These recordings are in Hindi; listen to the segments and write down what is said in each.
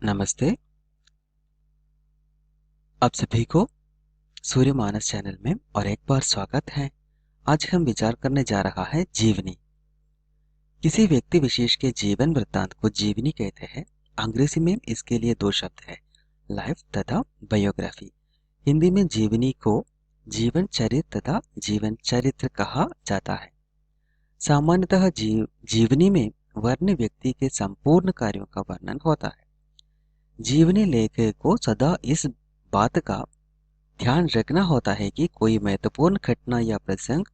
नमस्ते। आप सभी को सूर्य मानस चैनल में और एक बार स्वागत है। आज हम विचार करने जा रहा है जीवनी। किसी व्यक्ति विशेष के जीवन वृत्तांत को जीवनी कहते हैं। अंग्रेजी में इसके लिए दो शब्द है, लाइफ तथा बायोग्राफी। हिंदी में जीवनी को जीवन चरित्र तथा जीवन चरित्र कहा जाता है। सामान्यतः जीवनी में वर्ण व्यक्ति के संपूर्ण कार्यों का वर्णन होता है। जीवनी लेखक को सदा इस बात का ध्यान रखना होता है कि कोई महत्वपूर्ण घटना या प्रसंग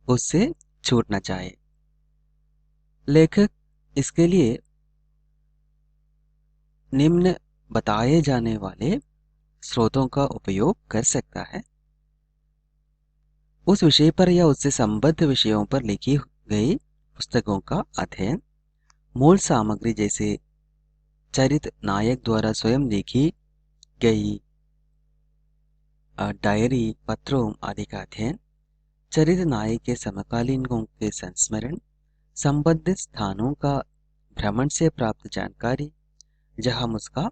उससे छूट न जाए। लेखक इसके लिए निम्न बताए जाने वाले स्रोतों का उपयोग कर सकता है। उस विषय पर या उससे संबद्ध विषयों पर लिखी गई पुस्तकों का अध्ययन, मूल सामग्री जैसे चरित्र नायक द्वारा स्वयं लिखी गई डायरी, पत्रों आदि का अध्ययन, चरित्र नायक के समकालीनों के संस्मरण, संबंधित स्थानों का भ्रमण से प्राप्त जानकारी जहां उसका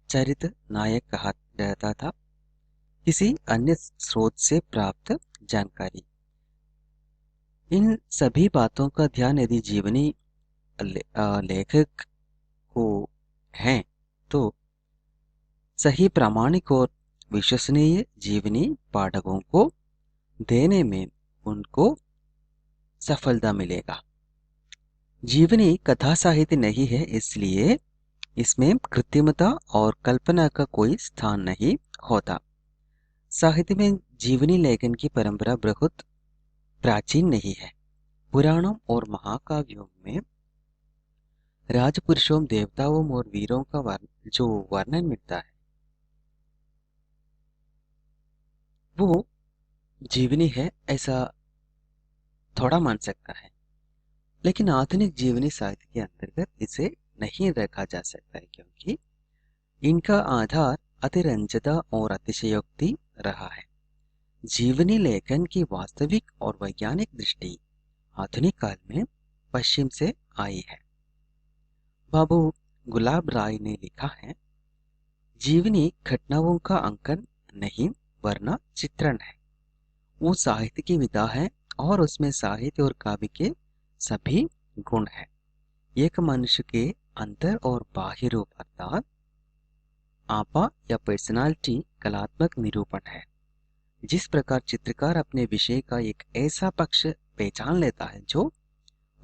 चरित्र नायक कहा रहता था, किसी अन्य स्रोत से प्राप्त जानकारी। इन सभी बातों का ध्यान यदि जीवनी लेखक को है तो सही, प्रामाणिक और विश्वसनीय जीवनी पाठकों को देने में उनको सफलता मिलेगा। जीवनी कथा साहित्य नहीं है, इसलिए इसमें कृत्रिमता और कल्पना का कोई स्थान नहीं होता। साहित्य में जीवनी लेखन की परंपरा बहुत प्राचीन नहीं है। पुराणों और महाकाव्यों में राजपुरुषों, देवताओं और वीरों का जो वर्णन मिलता है वो जीवनी है, ऐसा थोड़ा मान सकता है। लेकिन आधुनिक जीवनी साहित्य के अंतर्गत इसे नहीं रखा जा सकता है, क्योंकि इनका आधार अतिरंजता और अतिशयोक्ति रहा है। जीवनी लेखन की वास्तविक और वैज्ञानिक दृष्टि आधुनिक काल में पश्चिम से आई है। बाबू गुलाब राय ने लिखा है, जीवनी घटनाओं का अंकन नहीं वरना चित्रण है। वो साहित्य की विधा है और उसमें साहित्य और काव्य के सभी गुण हैं। एक मनुष्य के अंतर और बाह्य रूप अर्थात आपा या पर्सनालिटी कलात्मक निरूपण है। जिस प्रकार चित्रकार अपने विषय का एक ऐसा पक्ष पहचान लेता है जो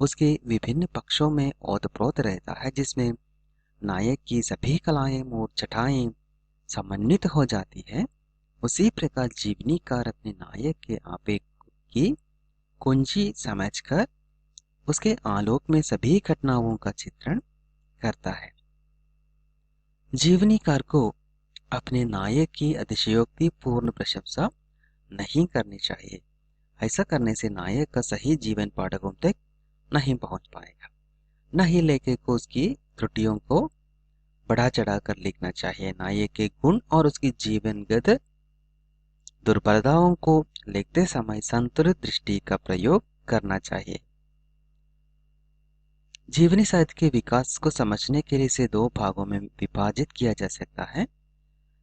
उसके विभिन्न पक्षों में ओतप्रोत रहता है, जिसमें नायक की सभी कलाएं और छटाएं समन्वित हो जाती है, उसी प्रकार जीवनीकार अपने नायक के आवेग की कुंजी समझकर उसके आलोक में सभी घटनाओं का चित्रण करता है। जीवनीकार को अपने नायक की अतिशयोक्ति पूर्ण प्रशंसा नहीं करनी चाहिए। ऐसा करने से नायक का सही जीवन पाठकों तक नहीं पहुंच पाएगा। न ही लेखक को उसकी त्रुटियों को बढ़ा चढ़ाकर लिखना चाहिए। नायक के गुण और उसकी जीवनगत दुर्बलताओं को लिखते समय संतुलित दृष्टि का प्रयोग करना चाहिए। जीवनी साहित्य के विकास को समझने के लिए इसे दो भागों में विभाजित किया जा सकता है,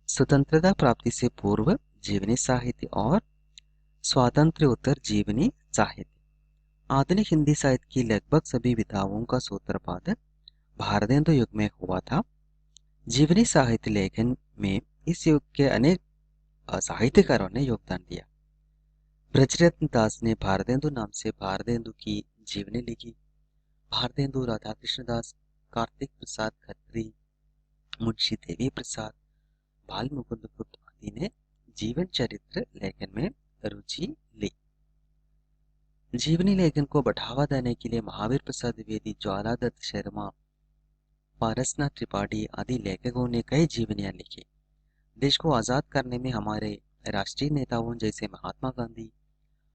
स्वतंत्रता प्राप्ति से पूर्व जीवनी साहित्य और स्वातंत्र्योत्तर जीवनी साहित्य। आधुनिक हिंदी साहित्य की लगभग सभी विधाओं का सूत्रपात भारतेंदु युग में हुआ था। जीवनी साहित्य लेखन में इस युग के अनेक साहित्यकारों ने योगदान दिया। ब्रजरत्न दास ने भारतेंदु नाम से भारतेंदु की जीवनी लिखी। भारतेंदु, राधाकृष्ण दास, कार्तिक प्रसाद खत्री, मुंशी देवी प्रसाद, बाल मुकुंद गुप्त आदि ने जीवन चरित्र लेखन में रुचि ली। जीवनी लेखन को बढ़ावा देने के लिए महावीर प्रसाद द्विवेदी, ज्वाला दत्त शर्मा, पारसनाथ त्रिपाठी आदि लेखकों ने कई जीवनियां लिखी। देश को आजाद करने में हमारे राष्ट्रीय नेताओं जैसे महात्मा गांधी,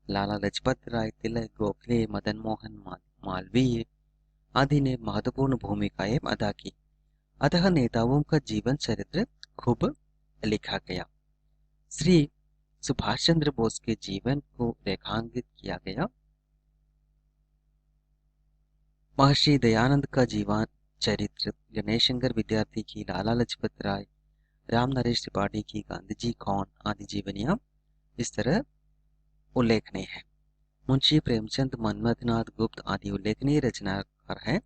लाला लाजपत राय, तिलक, गोखले, मदन मोहन मालवीय आदि ने महत्वपूर्ण भूमिकाएं अदा की। अतः नेताओं का जीवन चरित्र खूब लिखा गया। श्री सुभाष चंद्र बोस के जीवन को रेखांकित किया गया। महर्षि दयानंद का चरित्र, गणेश शंकर विद्यार्थी की लाला लाजपत राय, राम नरेश त्रिपाठी की गांधी जी कौन आदि जीवनियां इस तरह उल्लेखनीय है। मुंशी प्रेमचंद, मन्मथनाथ गुप्त आदि उल्लेखनीय रचनाकार हैं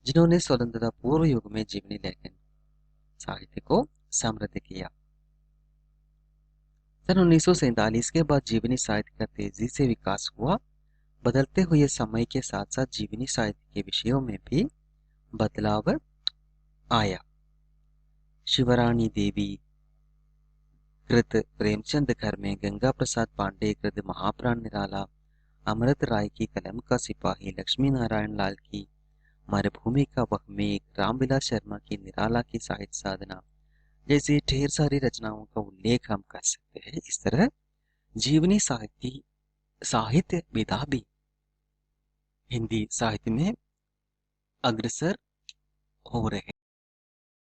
जिन्होंने स्वतंत्रता पूर्व युग में जीवनी लेखन साहित्य को समृद्ध किया। सन 1947 के बाद जीवनी साहित्य का तेजी से विकास हुआ। बदलते हुए समय के साथ साथ जीवनी साहित्य के विषयों में भी बदलाव आया। शिवरानी देवी कृत प्रेमचंद घर में, गंगा प्रसाद पांडे कृत महाप्राण निराला, अमृत राय की कलम का सिपाही, लक्ष्मी नारायण लाल की मरुभूमि का वह मेघ, रामविलास शर्मा की निराला की साहित्य साधना जैसी ढेर सारी रचनाओं का उल्लेख हम कर सकते हैं। इस तरह जीवनी साहित्य विधा भी हिंदी साहित्य में अग्रसर हो रहे